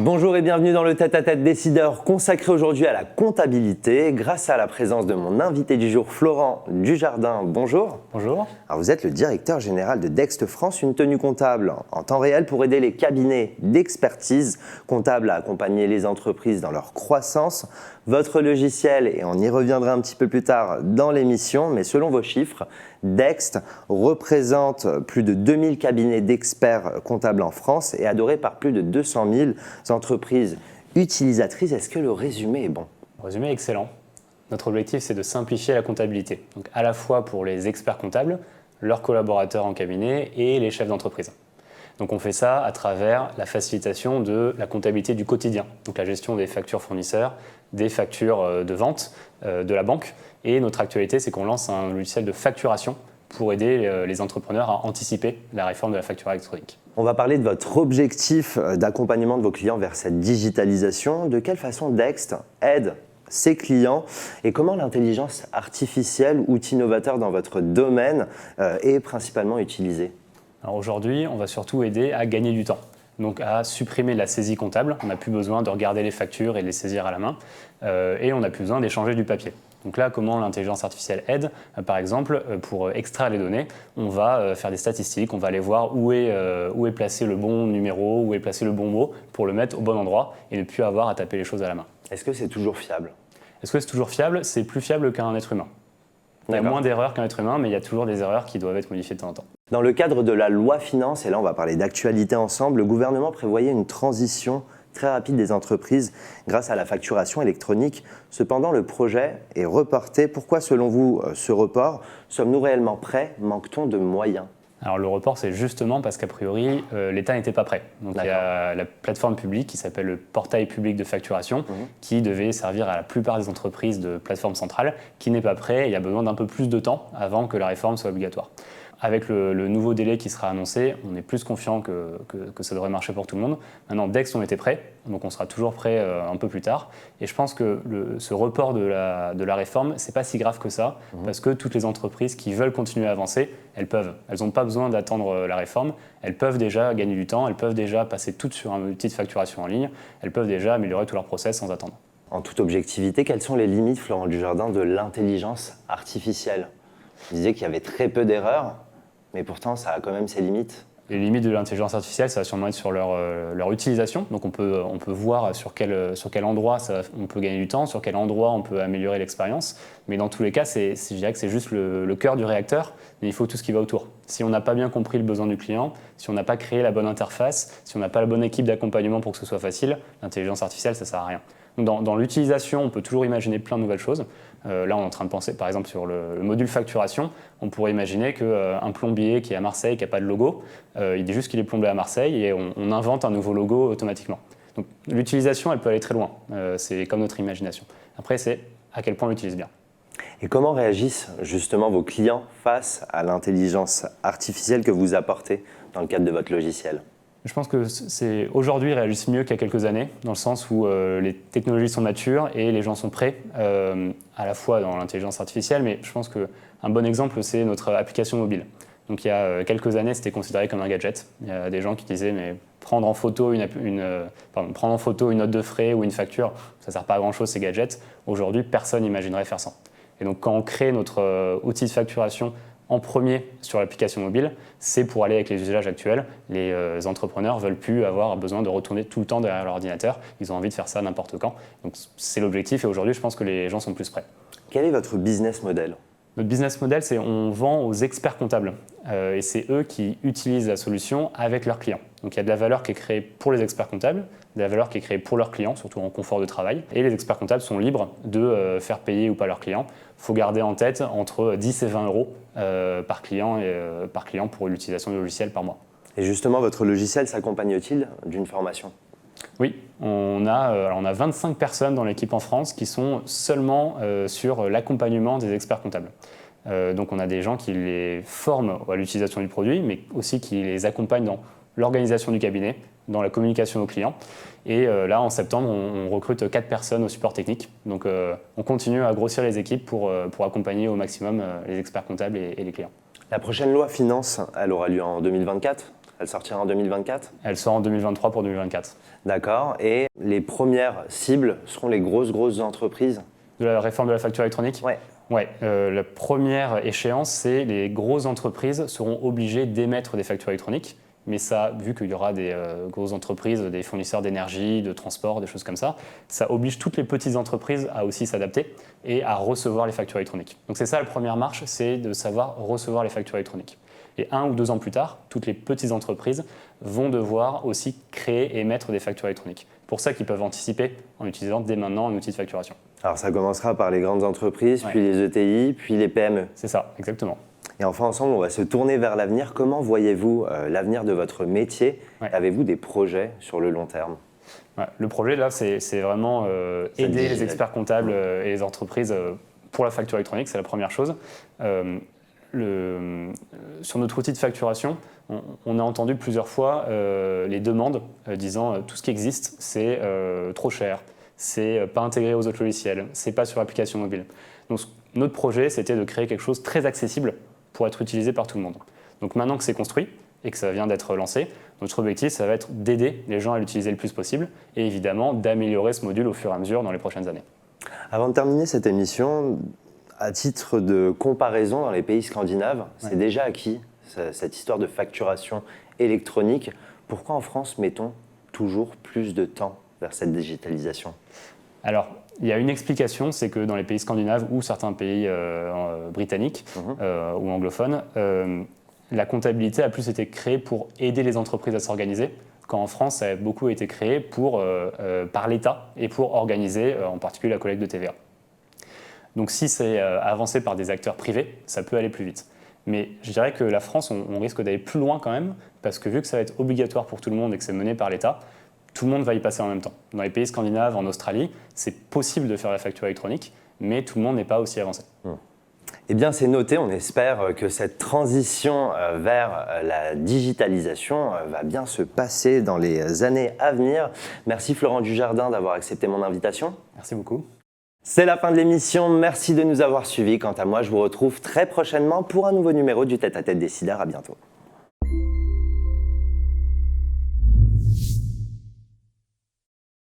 Bonjour et bienvenue dans le tête-à-tête décideur consacré aujourd'hui à la comptabilité grâce à la présence de mon invité du jour, Florent Dujardin. Bonjour. Bonjour. Alors vous êtes le directeur général de Dext France, une tenue comptable en temps réel pour aider les cabinets d'expertise comptable à accompagner les entreprises dans leur croissance. Votre logiciel, et on y reviendra un petit peu plus tard dans l'émission, mais selon vos chiffres, Dext représente plus de 2000 cabinets d'experts comptables en France et adoré par plus de 200 000 entreprises utilisatrices. Est-ce que le résumé est bon? Le résumé est excellent. Notre objectif, c'est de simplifier la comptabilité, donc à la fois pour les experts comptables, leurs collaborateurs en cabinet et les chefs d'entreprise. Donc on fait ça à travers la facilitation de la comptabilité du quotidien, donc la gestion des factures fournisseurs, des factures de vente de la banque. Et notre actualité, c'est qu'on lance un logiciel de facturation pour aider les entrepreneurs à anticiper la réforme de la facture électronique. On va parler de votre objectif d'accompagnement de vos clients vers cette digitalisation. De quelle façon Dext aide ses clients et comment l'intelligence artificielle, outil novateur dans votre domaine, est principalement utilisée? Alors aujourd'hui, on va surtout aider à gagner du temps, donc à supprimer la saisie comptable. On n'a plus besoin de regarder les factures et de les saisir à la main et on n'a plus besoin d'échanger du papier. Donc là, comment l'intelligence artificielle aide? Par exemple, pour extraire les données, on va faire des statistiques, on va aller voir où est placé le bon numéro, où est placé le bon mot pour le mettre au bon endroit et ne plus avoir à taper les choses à la main. Est-ce que c'est toujours fiable? Est-ce que c'est toujours fiable? C'est plus fiable qu'un être humain. Il y a moins d'erreurs qu'un être humain, mais il y a toujours des erreurs qui doivent être modifiées de temps en temps. Dans le cadre de la loi finance, et là on va parler d'actualité ensemble, le gouvernement prévoyait une transition très rapide des entreprises grâce à la facturation électronique. Cependant, le projet est reporté. Pourquoi, selon vous, ce report? Sommes-nous réellement prêts? Manque-t-on de moyens? Alors le report, c'est justement parce qu'a priori, l'État n'était pas prêt. Donc il y a la plateforme publique qui s'appelle le portail public de facturation qui devait servir à la plupart des entreprises de plateforme centrale qui n'est pas prêt. Il y a besoin d'un peu plus de temps avant que la réforme soit obligatoire. Avec le nouveau délai qui sera annoncé, on est plus confiant que ça devrait marcher pour tout le monde. Maintenant, Dext, on était prêt, donc on sera toujours prêt un peu plus tard. Et je pense que ce report de la réforme, c'est pas si grave que ça, parce que toutes les entreprises qui veulent continuer à avancer, elles peuvent. Elles n'ont pas besoin d'attendre la réforme. Elles peuvent déjà gagner du temps, elles peuvent déjà passer toutes sur un outil de facturation en ligne, elles peuvent déjà améliorer tout leur process sans attendre. En toute objectivité, quelles sont les limites, Florent Dujardin, de l'intelligence artificielle? Vous disiez qu'il y avait très peu d'erreurs, mais pourtant ça a quand même ses limites. Les limites de l'intelligence artificielle, ça va sûrement être sur leur utilisation. Donc on peut voir sur quel endroit on peut gagner du temps, sur quel endroit on peut améliorer l'expérience. Mais dans tous les cas, je dirais que c'est juste le cœur du réacteur, mais il faut tout ce qui va autour. Si on n'a pas bien compris le besoin du client, si on n'a pas créé la bonne interface, si on n'a pas la bonne équipe d'accompagnement pour que ce soit facile, l'intelligence artificielle, ça ne sert à rien. Donc dans l'utilisation, on peut toujours imaginer plein de nouvelles choses. Là, on est en train de penser, par exemple, sur le module facturation. On pourrait imaginer qu'un plombier qui est à Marseille, qui n'a pas de logo, il dit juste qu'il est plombé à Marseille et on invente un nouveau logo automatiquement. Donc l'utilisation, elle peut aller très loin. C'est comme notre imagination. Après, c'est à quel point on l'utilise bien. Et comment réagissent justement vos clients face à l'intelligence artificielle que vous apportez dans le cadre de votre logiciel? Je pense que aujourd'hui, ils réagissent mieux qu'il y a quelques années, dans le sens où les technologies sont matures et les gens sont prêts, à la fois dans l'intelligence artificielle, mais je pense qu'un bon exemple, c'est notre application mobile. Donc il y a quelques années, c'était considéré comme un gadget. Il y a des gens qui disaient, mais prendre en photo une note de frais ou une facture, ça ne sert pas à grand-chose ces gadgets. Aujourd'hui, personne n'imaginerait faire ça. Et donc quand on crée notre outil de facturation en premier sur l'application mobile, c'est pour aller avec les usages actuels. Les entrepreneurs ne veulent plus avoir besoin de retourner tout le temps derrière leur ordinateur. Ils ont envie de faire ça n'importe quand. Donc c'est l'objectif et aujourd'hui, je pense que les gens sont plus prêts. Quel est votre business model? Notre business model, c'est on vend aux experts comptables et c'est eux qui utilisent la solution avec leurs clients. Donc il y a de la valeur qui est créée pour les experts comptables, de la valeur qui est créée pour leurs clients, surtout en confort de travail. Et les experts comptables sont libres de faire payer ou pas leurs clients. Il faut garder en tête entre 10 et 20 euros par client pour l'utilisation du logiciel par mois. Et justement, votre logiciel s'accompagne-t-il d'une formation? Oui, on a 25 personnes dans l'équipe en France qui sont seulement sur l'accompagnement des experts comptables. Donc on a des gens qui les forment à l'utilisation du produit, mais aussi qui les accompagnent dans l'organisation du cabinet, dans la communication aux clients. Et là, en septembre, on recrute 4 personnes au support technique. Donc on continue à grossir les équipes pour accompagner au maximum les experts comptables et les clients. La prochaine loi finance, elle aura lieu en 2024. Elle sortira en 2024 ? Elle sort en 2023 pour 2024. D'accord. Et les premières cibles seront les grosses entreprises ? De la réforme de la facture électronique ? Ouais. Ouais, la première échéance, c'est les grosses entreprises seront obligées d'émettre des factures électroniques. Mais ça, vu qu'il y aura des grosses entreprises, des fournisseurs d'énergie, de transport, des choses comme ça oblige toutes les petites entreprises à aussi s'adapter et à recevoir les factures électroniques. Donc c'est ça la première marche, c'est de savoir recevoir les factures électroniques. Et 1 ou 2 ans plus tard, toutes les petites entreprises vont devoir aussi créer et émettre des factures électroniques. Pour ça qu'ils peuvent anticiper en utilisant dès maintenant un outil de facturation. Alors ça commencera par les grandes entreprises, Ouais. puis les ETI, puis les PME. C'est ça, exactement. Et enfin, ensemble, on va se tourner vers l'avenir. Comment voyez-vous l'avenir de votre métier ? Ouais. Avez-vous des projets sur le long terme ? Ouais, le projet, là, c'est vraiment aider les experts comptables et les entreprises pour la facture électronique, c'est la première chose. Sur notre outil de facturation, on a entendu plusieurs fois les demandes disant tout ce qui existe, c'est trop cher, c'est pas intégré aux autres logiciels, c'est pas sur l'application mobile. Donc notre projet, c'était de créer quelque chose de très accessible pour être utilisé par tout le monde. Donc maintenant que c'est construit et que ça vient d'être lancé, notre objectif, ça va être d'aider les gens à l'utiliser le plus possible et évidemment d'améliorer ce module au fur et à mesure dans les prochaines années. Avant de terminer cette émission, à titre de comparaison dans les pays scandinaves, c'est déjà acquis cette histoire de facturation électronique. Pourquoi en France mettons toujours plus de temps vers cette digitalisation ? Alors, il y a une explication, c'est que dans les pays scandinaves ou certains pays britanniques ou anglophones, la comptabilité a plus été créée pour aider les entreprises à s'organiser, quand en France, ça a beaucoup été créé par l'État et pour organiser en particulier la collecte de TVA. Donc si c'est avancé par des acteurs privés, ça peut aller plus vite. Mais je dirais que la France, on risque d'aller plus loin quand même, parce que vu que ça va être obligatoire pour tout le monde et que c'est mené par l'État, tout le monde va y passer en même temps. Dans les pays scandinaves, en Australie, c'est possible de faire la facture électronique, mais tout le monde n'est pas aussi avancé. Eh bien, c'est noté. On espère que cette transition vers la digitalisation va bien se passer dans les années à venir. Merci Florent Dujardin d'avoir accepté mon invitation. Merci beaucoup. C'est la fin de l'émission. Merci de nous avoir suivis. Quant à moi, je vous retrouve très prochainement pour un nouveau numéro du Tête à Tête Décideur. À bientôt.